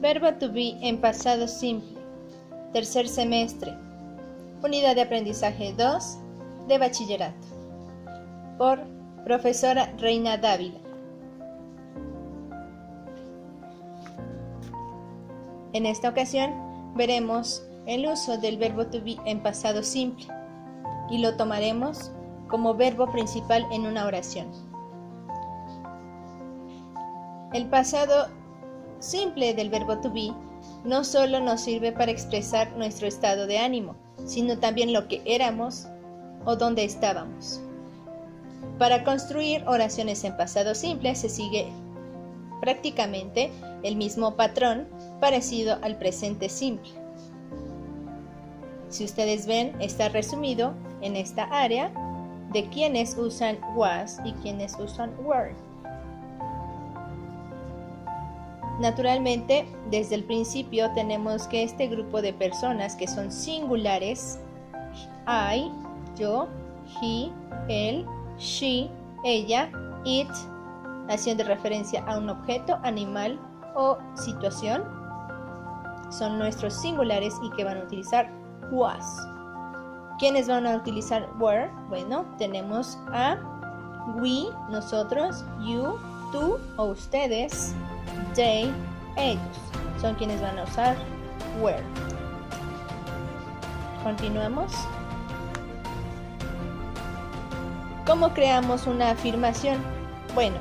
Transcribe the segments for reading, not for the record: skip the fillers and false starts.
Verbo to be en pasado simple. Tercer semestre. Unidad de aprendizaje 2 de bachillerato. Por profesora Reina Dávila. En esta ocasión veremos el uso del verbo to be en pasado simple y lo tomaremos como verbo principal en una oración. El pasado simple del verbo to be no solo nos sirve para expresar nuestro estado de ánimo, sino también lo que éramos o dónde estábamos. Para construir oraciones en pasado simple se sigue prácticamente el mismo patrón parecido al presente simple. Si ustedes ven, está resumido en esta área de quienes usan was y quienes usan were. Naturalmente, desde el principio tenemos que este grupo de personas que son singulares, I, yo, he, él, she, ella, it, haciendo referencia a un objeto, animal o situación, son nuestros singulares y que van a utilizar was. ¿Quiénes van a utilizar were? Bueno, tenemos a we, nosotros, you, tú o ustedes, they, ellos. Son quienes van a usar were. Continuamos. ¿Cómo creamos una afirmación? Bueno,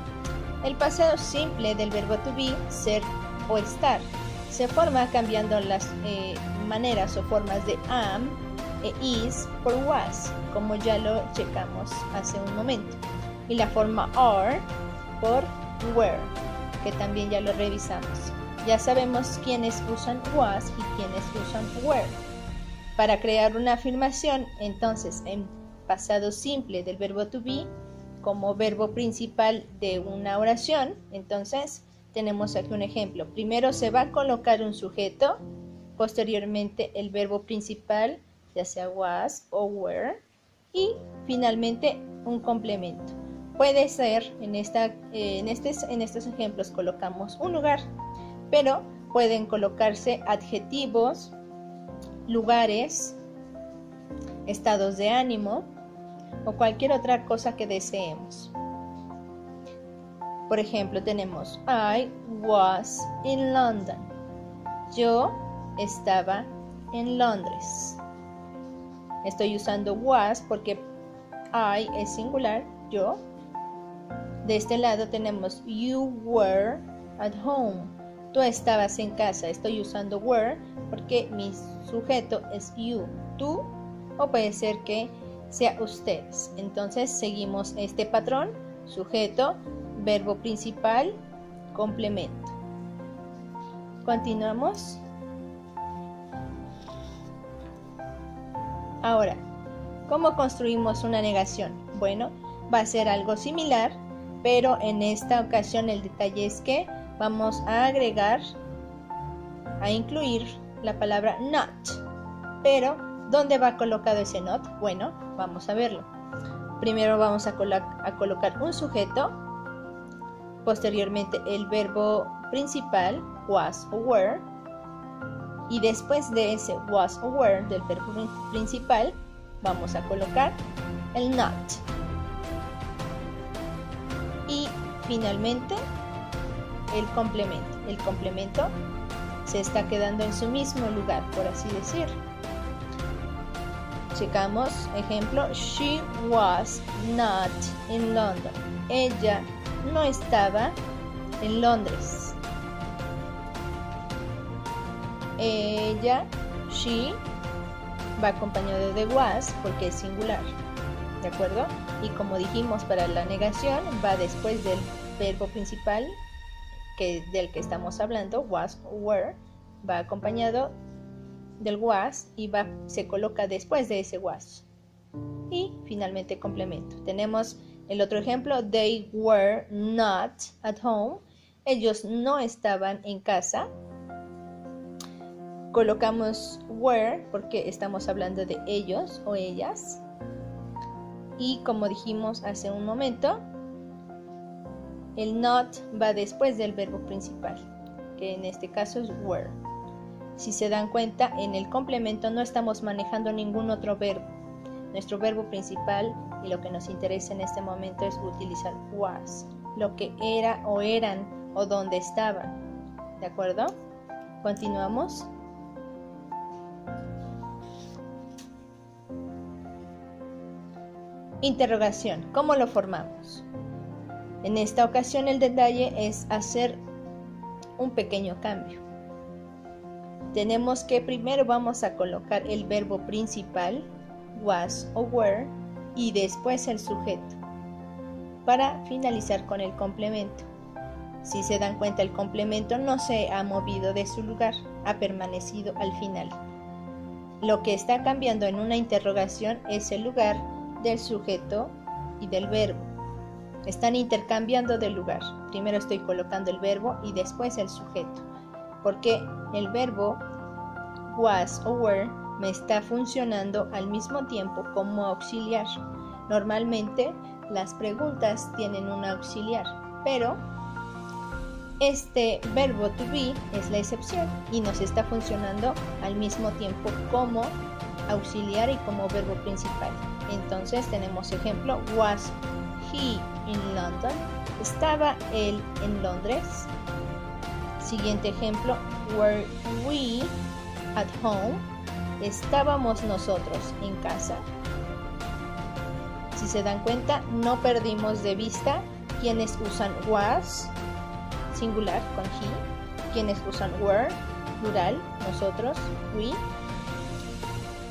el pasado simple del verbo to be, ser o estar, se forma cambiando las maneras o formas de am e is por was, como ya lo checamos hace un momento, y la forma are por were, que también ya lo revisamos. Ya sabemos quiénes usan was y quiénes usan were. Para crear una afirmación, entonces, en pasado simple del verbo to be, como verbo principal de una oración, entonces tenemos aquí un ejemplo. Primero se va a colocar un sujeto, posteriormente el verbo principal, ya sea was o were, y finalmente un complemento. Puede ser, en estos ejemplos colocamos un lugar, pero pueden colocarse adjetivos, lugares, estados de ánimo o cualquier otra cosa que deseemos. Por ejemplo, tenemos I was in London. Yo estaba en Londres. Estoy usando was porque I es singular, yo. De este lado tenemos you were at home. Tú estabas en casa. Estoy usando were porque mi sujeto es you, tú, o puede ser que sea ustedes. Entonces seguimos este patrón: sujeto, verbo principal, complemento. Continuamos. Ahora, ¿cómo construimos una negación? Bueno, va a ser algo similar, pero en esta ocasión el detalle es que vamos a agregar, a incluir la palabra not. Pero, ¿dónde va colocado ese not? Bueno, vamos a verlo. Primero vamos a colocar un sujeto, posteriormente el verbo principal, was o were, y después de ese was o were del verbo principal, vamos a colocar el not. Y finalmente el complemento. El complemento se está quedando en su mismo lugar, por así decir. Checamos, ejemplo, she was not in London. Ella no estaba en Londres. Ella, she, va acompañado de was porque es singular, ¿de acuerdo? Y como dijimos, para la negación va después del verbo principal del que estamos hablando, was o were, va acompañado del was y se coloca después de ese was. Y finalmente complemento. Tenemos el otro ejemplo, they were not at home. Ellos no estaban en casa. Colocamos were porque estamos hablando de ellos o ellas. Y como dijimos hace un momento, el not va después del verbo principal, que en este caso es were. Si se dan cuenta, en el complemento no estamos manejando ningún otro verbo. Nuestro verbo principal y lo que nos interesa en este momento es utilizar was, lo que era o eran o donde estaban. ¿De acuerdo? Continuamos. Interrogación. ¿Cómo lo formamos? En esta ocasión el detalle es hacer un pequeño cambio. Tenemos que primero vamos a colocar el verbo principal, was o were, y después el sujeto, para finalizar con el complemento. Si se dan cuenta, el complemento no se ha movido de su lugar, ha permanecido al final. Lo que está cambiando en una interrogación es el lugar del sujeto y del verbo. Están intercambiando de lugar. Primero estoy colocando el verbo y después el sujeto, porque el verbo was o were me está funcionando al mismo tiempo como auxiliar. Normalmente las preguntas tienen un auxiliar, pero este verbo to be es la excepción y nos está funcionando al mismo tiempo como auxiliar y como verbo principal. Entonces tenemos ejemplo: was he in London? ¿Estaba él en Londres? Siguiente ejemplo: were we at home? ¿Estábamos nosotros en casa? Si se dan cuenta, no perdimos de vista quienes usan was, singular con he, quienes usan were, plural, nosotros, we.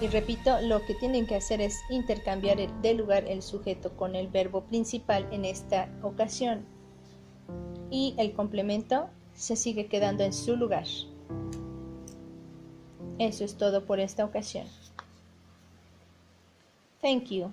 Y repito, lo que tienen que hacer es intercambiar de lugar el sujeto con el verbo principal en esta ocasión. Y el complemento se sigue quedando en su lugar. Eso es todo por esta ocasión. Thank you.